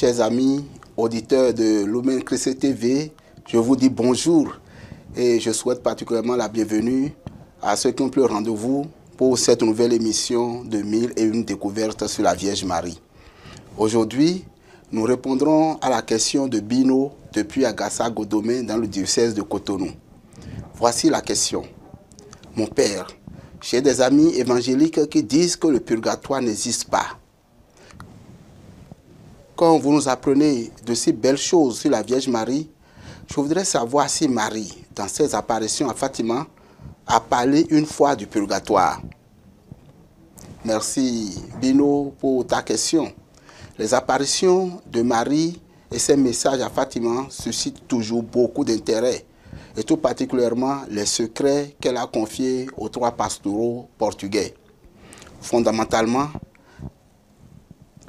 Chers amis, auditeurs de Lumen Christ TV, je vous dis bonjour et je souhaite particulièrement la bienvenue à ceux qui ont pris le rendez-vous pour cette nouvelle émission de 1001 découvertes sur la Vierge Marie. Aujourd'hui, nous répondrons à la question de Bino depuis Agassa-Godomé dans le diocèse de Cotonou. Voici la question. Mon père, j'ai des amis évangéliques qui disent que le purgatoire n'existe pas. Quand vous nous apprenez de si belles choses sur la Vierge Marie, je voudrais savoir si Marie, dans ses apparitions à Fatima, a parlé une fois du purgatoire. Merci Bino pour ta question. Les apparitions de Marie et ses messages à Fatima suscitent toujours beaucoup d'intérêt, et tout particulièrement les secrets qu'elle a confiés aux 3 pastoraux portugais. Fondamentalement,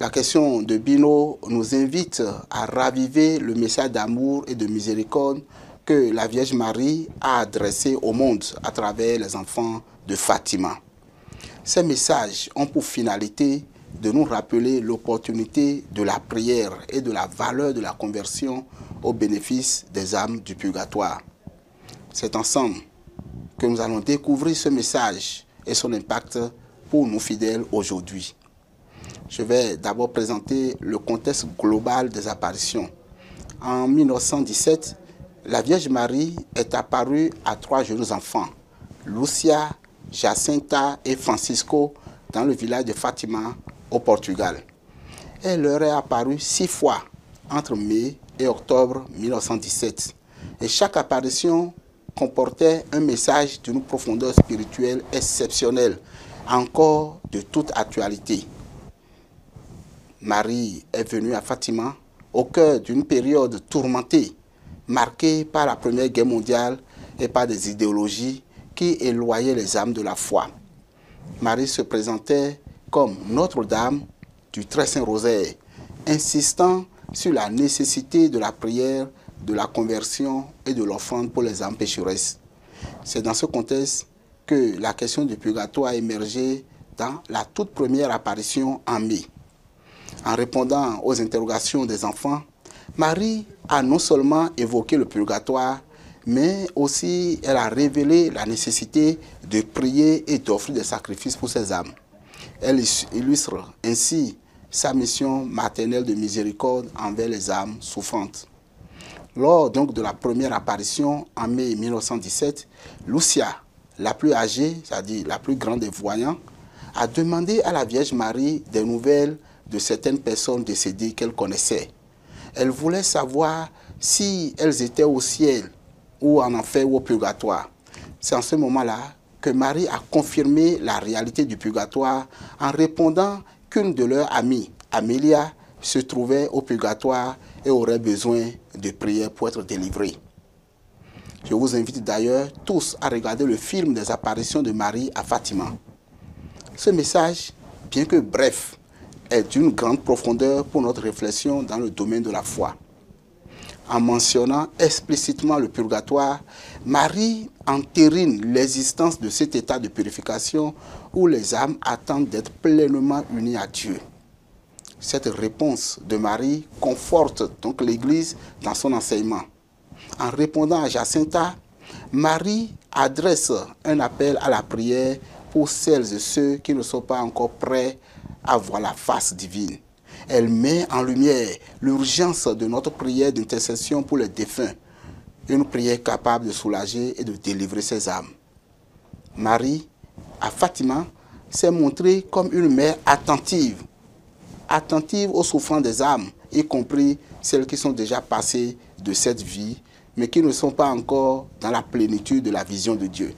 la question de Bino nous invite à raviver le message d'amour et de miséricorde que la Vierge Marie a adressé au monde à travers les enfants de Fatima. Ces messages ont pour finalité de nous rappeler l'opportunité de la prière et de la valeur de la conversion au bénéfice des âmes du purgatoire. C'est ensemble que nous allons découvrir ce message et son impact pour nous fidèles aujourd'hui. Je vais d'abord présenter le contexte global des apparitions. En 1917, la Vierge Marie est apparue à 3 jeunes enfants, Lucia, Jacinta et Francisco, dans le village de Fatima, au Portugal. Elle leur est apparue 6 fois, entre mai et octobre 1917. Et chaque apparition comportait un message d'une profondeur spirituelle exceptionnelle, encore de toute actualité. Marie est venue à Fatima au cœur d'une période tourmentée, marquée par la Première Guerre mondiale et par des idéologies qui éloignaient les âmes de la foi. Marie se présentait comme Notre-Dame du Très Saint Rosaire, insistant sur la nécessité de la prière, de la conversion et de l'offrande pour les âmes pécheresses. C'est dans ce contexte que la question du purgatoire a émergé dans la toute première apparition en mai. En répondant aux interrogations des enfants, Marie a non seulement évoqué le purgatoire, mais aussi elle a révélé la nécessité de prier et d'offrir des sacrifices pour ses âmes. Elle illustre ainsi sa mission maternelle de miséricorde envers les âmes souffrantes. Lors donc de la première apparition en mai 1917, Lucia, la plus âgée, c'est-à-dire la plus grande des voyants, a demandé à la Vierge Marie des nouvelles de certaines personnes décédées qu'elle connaissait. Elle voulait savoir si elles étaient au ciel ou en enfer ou au purgatoire. C'est en ce moment-là que Marie a confirmé la réalité du purgatoire en répondant qu'une de leurs amies, Amélia, se trouvait au purgatoire et aurait besoin de prière pour être délivrée. Je vous invite d'ailleurs tous à regarder le film des apparitions de Marie à Fatima. Ce message, bien que bref, est d'une grande profondeur pour notre réflexion dans le domaine de la foi. En mentionnant explicitement le purgatoire, Marie entérine l'existence de cet état de purification où les âmes attendent d'être pleinement unies à Dieu. Cette réponse de Marie conforte donc l'Église dans son enseignement. En répondant à Jacinta, Marie adresse un appel à la prière pour celles et ceux qui ne sont pas encore prêts à voir la face divine. Elle met en lumière l'urgence de notre prière d'intercession pour les défunts, une prière capable de soulager et de délivrer ses âmes. Marie, à Fatima, s'est montrée comme une mère attentive aux souffrances des âmes, y compris celles qui sont déjà passées de cette vie, mais qui ne sont pas encore dans la plénitude de la vision de Dieu.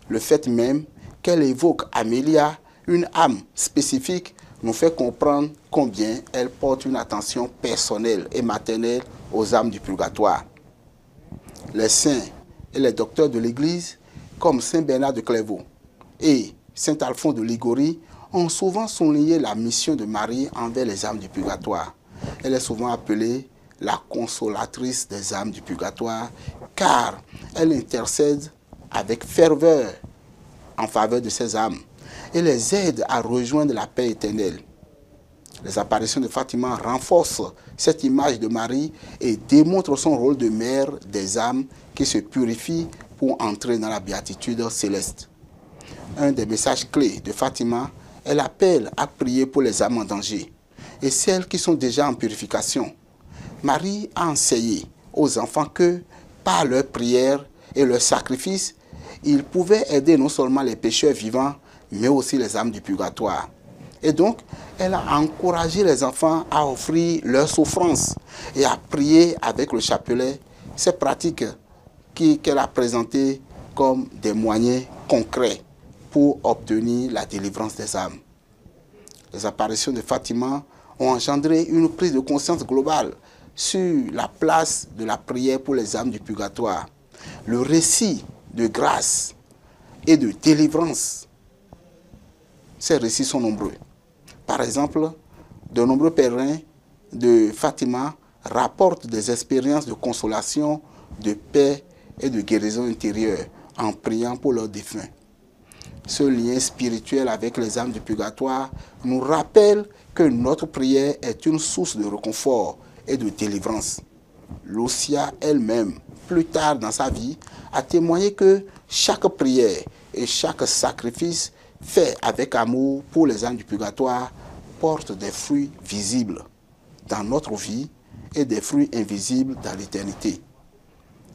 Le fait même qu'elle évoque Amélia, une âme spécifique, nous fait comprendre combien elle porte une attention personnelle et maternelle aux âmes du purgatoire. Les saints et les docteurs de l'Église, comme Saint Bernard de Clairvaux et Saint Alphonse de Liguori, ont souvent souligné la mission de Marie envers les âmes du purgatoire. Elle est souvent appelée la consolatrice des âmes du purgatoire, car elle intercède avec ferveur en faveur de ces âmes et les aide à rejoindre la paix éternelle. Les apparitions de Fatima renforcent cette image de Marie et démontrent son rôle de mère des âmes qui se purifient pour entrer dans la béatitude céleste. Un des messages clés de Fatima est l'appel à prier pour les âmes en danger et celles qui sont déjà en purification. Marie a enseigné aux enfants que, par leur prière et leur sacrifice, ils pouvaient aider non seulement les pécheurs vivants, mais aussi les âmes du purgatoire. Et donc, elle a encouragé les enfants à offrir leur souffrance et à prier avec le chapelet. Ces pratiques qu'elle a présentées comme des moyens concrets pour obtenir la délivrance des âmes. Les apparitions de Fatima ont engendré une prise de conscience globale sur la place de la prière pour les âmes du purgatoire. Le récit de grâce et de délivrance, ces récits sont nombreux. Par exemple, de nombreux pèlerins de Fatima rapportent des expériences de consolation, de paix et de guérison intérieure en priant pour leurs défunts. Ce lien spirituel avec les âmes du purgatoire nous rappelle que notre prière est une source de réconfort et de délivrance. Lucia elle-même, plus tard dans sa vie, a témoigné que chaque prière et chaque sacrifice fait avec amour pour les âmes du purgatoire porte des fruits visibles dans notre vie et des fruits invisibles dans l'éternité.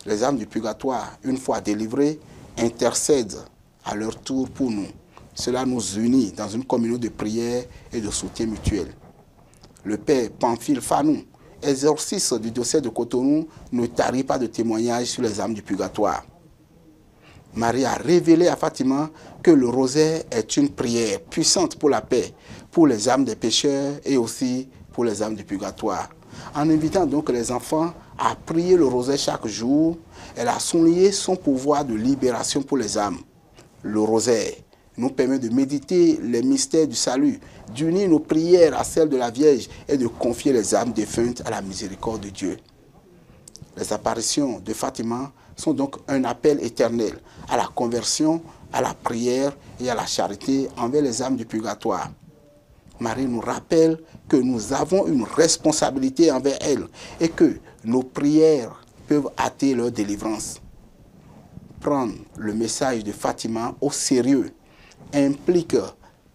Les âmes du purgatoire, une fois délivrées, intercèdent à leur tour pour nous. Cela nous unit dans une communauté de prière et de soutien mutuel. Le père Pamphile Fanou, exorciste du diocèse de Cotonou, ne tarit pas de témoignages sur les âmes du purgatoire. Marie a révélé à Fatima que le rosaire est une prière puissante pour la paix, pour les âmes des pécheurs et aussi pour les âmes du purgatoire. En invitant donc les enfants à prier le rosaire chaque jour, elle a souligné son pouvoir de libération pour les âmes. Le rosaire nous permet de méditer les mystères du salut, d'unir nos prières à celles de la Vierge et de confier les âmes défuntes à la miséricorde de Dieu. Les apparitions de Fatima sont donc un appel éternel à la conversion, à la prière et à la charité envers les âmes du purgatoire. Marie nous rappelle que nous avons une responsabilité envers elle et que nos prières peuvent hâter leur délivrance. Prendre le message de Fatima au sérieux implique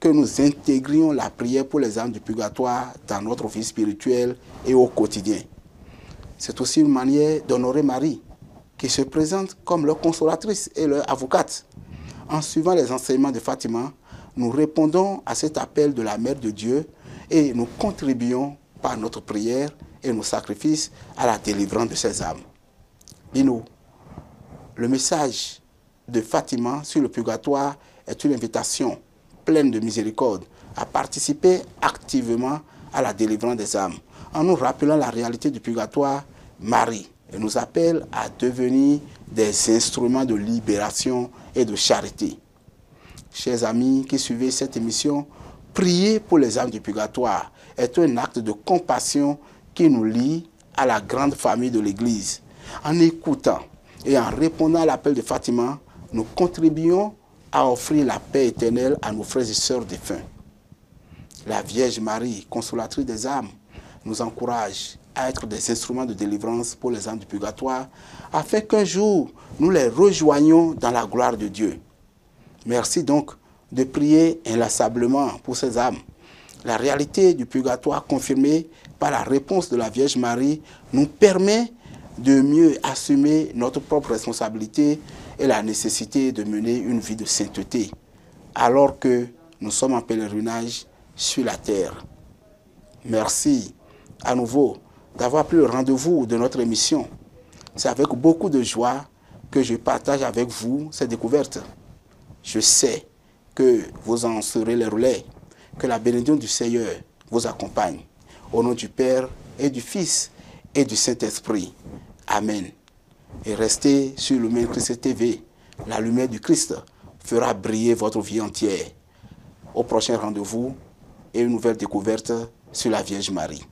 que nous intégrions la prière pour les âmes du purgatoire dans notre vie spirituelle et au quotidien. C'est aussi une manière d'honorer Marie, qui se présente comme leur consolatrice et leur avocate. En suivant les enseignements de Fatima, nous répondons à cet appel de la Mère de Dieu et nous contribuons par notre prière et nos sacrifices à la délivrance de ces âmes. Bino, le message de Fatima sur le purgatoire est une invitation pleine de miséricorde à participer activement à la délivrance des âmes. En nous rappelant la réalité du purgatoire, Marie nous appelle à devenir des instruments de libération et de charité. Chers amis qui suivez cette émission, prier pour les âmes du purgatoire est un acte de compassion qui nous lie à la grande famille de l'Église. En écoutant et en répondant à l'appel de Fatima, nous contribuons à offrir la paix éternelle à nos frères et sœurs défunts. La Vierge Marie, consolatrice des âmes, nous encourage à être des instruments de délivrance pour les âmes du purgatoire, afin qu'un jour, nous les rejoignions dans la gloire de Dieu. Merci donc de prier inlassablement pour ces âmes. La réalité du purgatoire confirmée par la réponse de la Vierge Marie nous permet de mieux assumer notre propre responsabilité et la nécessité de mener une vie de sainteté, alors que nous sommes en pèlerinage sur la terre. Merci à nouveau d'avoir pris le rendez-vous de notre émission. C'est avec beaucoup de joie que je partage avec vous ces découvertes. Je sais que vous en serez les relais, que la bénédiction du Seigneur vous accompagne. Au nom du Père et du Fils et du Saint-Esprit. Amen. Et restez sur Lumière Christ TV. La lumière du Christ fera briller votre vie entière. Au prochain rendez-vous et une nouvelle découverte sur la Vierge Marie.